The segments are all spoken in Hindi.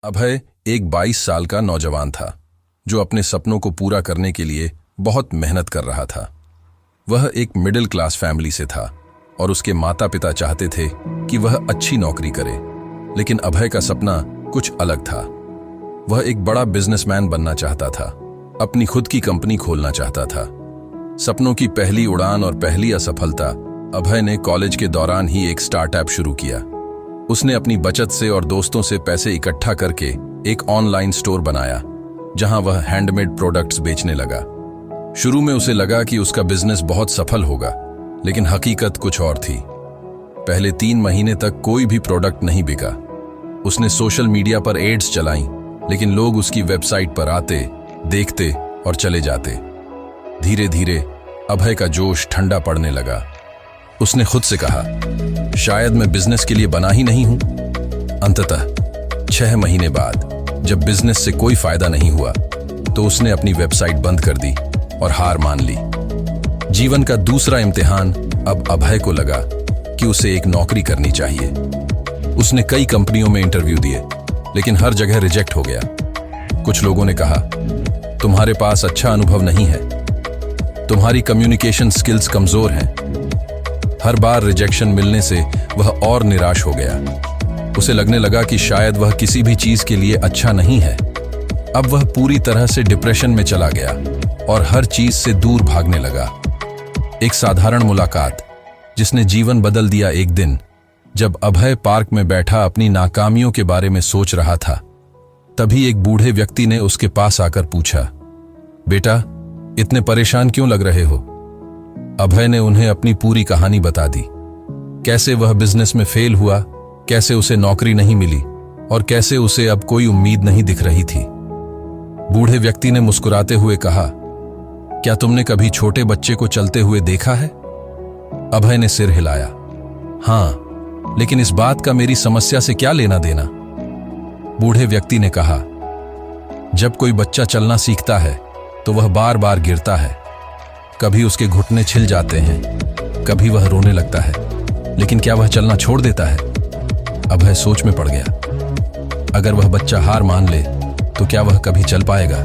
अभय एक 22 साल का नौजवान था जो अपने सपनों को पूरा करने के लिए बहुत मेहनत कर रहा था। वह एक मिडिल क्लास फैमिली से था और उसके माता पिता चाहते थे कि वह अच्छी नौकरी करे, लेकिन अभय का सपना कुछ अलग था। वह एक बड़ा बिजनेसमैन बनना चाहता था, अपनी खुद की कंपनी खोलना चाहता था। सपनों की पहली उड़ान और पहली असफलता अभय ने कॉलेज के दौरान ही एक स्टार्टअप शुरू किया। उसने अपनी बचत से और दोस्तों से पैसे इकट्ठा करके एक ऑनलाइन स्टोर बनाया जहां वह हैंडमेड प्रोडक्ट्स बेचने लगा। शुरू में उसे लगा कि उसका बिजनेस बहुत सफल होगा, लेकिन हकीकत कुछ और थी। पहले 3 महीने तक कोई भी प्रोडक्ट नहीं बिका। उसने सोशल मीडिया पर एड्स चलाई, लेकिन लोग उसकी वेबसाइट पर आते, देखते और चले जाते। धीरे धीरे अभय का जोश ठंडा पड़ने लगा। उसने खुद से कहा, शायद मैं बिजनेस के लिए बना ही नहीं हूं। अंततः 6 महीने बाद जब बिजनेस से कोई फायदा नहीं हुआ तो उसने अपनी वेबसाइट बंद कर दी और हार मान ली। जीवन का दूसरा इम्तिहान अब अभय को लगा कि उसे एक नौकरी करनी चाहिए। उसने कई कंपनियों में इंटरव्यू दिए, लेकिन हर जगह रिजेक्ट हो गया। कुछ लोगों ने कहा, तुम्हारे पास अच्छा अनुभव नहीं है, तुम्हारी कम्युनिकेशन स्किल्स कमजोर हैं। हर बार रिजेक्शन मिलने से वह और निराश हो गया। उसे लगने लगा कि शायद वह किसी भी चीज के लिए अच्छा नहीं है। अब वह पूरी तरह से डिप्रेशन में चला गया और हर चीज से दूर भागने लगा। एक साधारण मुलाकात जिसने जीवन बदल दिया। एक दिन जब अभय पार्क में बैठा अपनी नाकामियों के बारे में सोच रहा था, तभी एक बूढ़े व्यक्ति ने उसके पास आकर पूछा, बेटा, इतने परेशान क्यों लग रहे हो? अभय ने उन्हें अपनी पूरी कहानी बता दी। कैसे वह बिजनेस में फेल हुआ, कैसे उसे नौकरी नहीं मिली और कैसे उसे अब कोई उम्मीद नहीं दिख रही थी। बूढ़े व्यक्ति ने मुस्कुराते हुए कहा, क्या तुमने कभी छोटे बच्चे को चलते हुए देखा है? अभय ने सिर हिलाया। हां, लेकिन इस बात का मेरी समस्या से क्या लेना देना? बूढ़े व्यक्ति ने कहा, जब कोई बच्चा चलना सीखता है तो वह बार बार गिरता है। कभी उसके घुटने छिल जाते हैं, कभी वह रोने लगता है, लेकिन क्या वह चलना छोड़ देता है? अभय सोच में पड़ गया। अगर वह बच्चा हार मान ले तो क्या वह कभी चल पाएगा?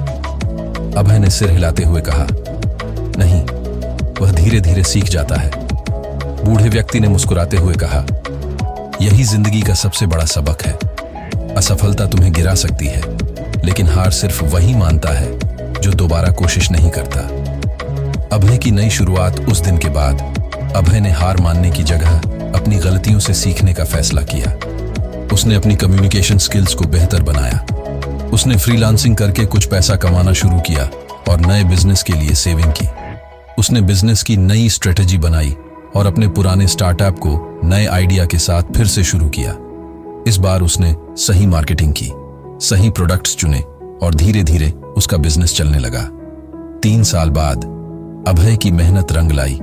अभय ने सिर हिलाते हुए कहा, नहीं, वह धीरे धीरे सीख जाता है। बूढ़े व्यक्ति ने मुस्कुराते हुए कहा, यही जिंदगी का सबसे बड़ा सबक है। असफलता तुम्हें गिरा सकती है, लेकिन हार सिर्फ वही मानता है जो दोबारा कोशिश नहीं करता। अभय की नई शुरुआत। उस दिन के बाद अभय ने हार मानने की जगह अपनी गलतियों से सीखने का फैसला किया। उसने अपनी कम्युनिकेशन स्किल्स को बेहतर बनाया। उसने फ्रीलांसिंग करके कुछ पैसा कमाना शुरू किया और नए बिजनेस के लिए सेविंग की। उसने बिजनेस की नई स्ट्रेटेजी बनाई और अपने पुराने स्टार्टअप को नए आइडिया के साथ फिर से शुरू किया। इस बार उसने सही मार्केटिंग की, सही प्रोडक्ट्स चुने और धीरे धीरे उसका बिजनेस चलने लगा। 3 साल बाद अभय की मेहनत रंग लाई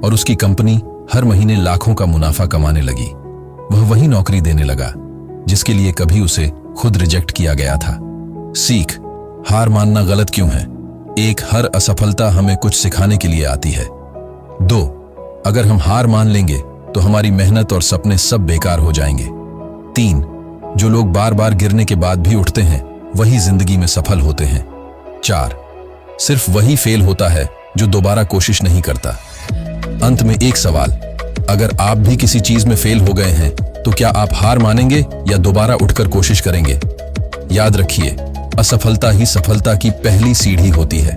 और उसकी कंपनी हर महीने लाखों का मुनाफा कमाने लगी। वह वही नौकरी देने लगा जिसके लिए कभी उसे खुद रिजेक्ट किया गया था। सीख, हार मानना गलत क्यों है? 1, हर असफलता हमें कुछ सिखाने के लिए आती है। 2, अगर हम हार मान लेंगे तो हमारी मेहनत और सपने सब बेकार हो जाएंगे। 3, जो लोग बार बार गिरने के बाद भी उठते हैं वही जिंदगी में सफल होते हैं। 4, सिर्फ वही फेल होता है जो दोबारा कोशिश नहीं करता। अंत में एक सवाल, अगर आप भी किसी चीज में फेल हो गए हैं तो क्या आप हार मानेंगे या दोबारा उठकर कोशिश करेंगे? याद रखिए, असफलता ही सफलता की पहली सीढ़ी होती है।